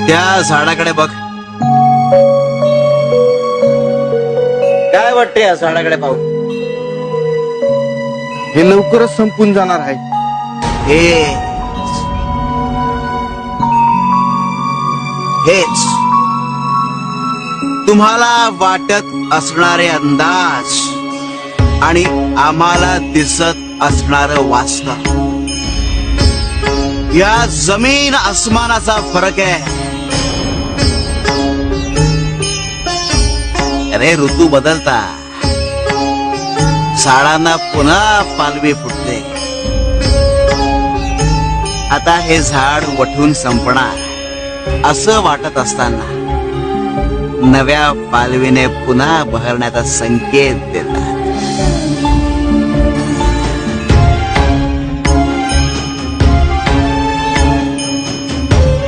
त्या झाडाकडे बघ. काय वाटते या झाडाकडे पाहून? हे लवकरच संपून जाणार आहे. हेच तुम्हाला वाटत असणारे अंदाज आणि आम्हाला दिसत असणार वास्तव, या जमीन आसमानाचा फरक आहे. अरे ऋतू बदलता, झाडांना पुन्हा पालवी फुटते. आता हे झाड वठून संपणार असं वाटत असताना नव्या पालवीने पुन्हा बहरण्याचा संकेत देतात.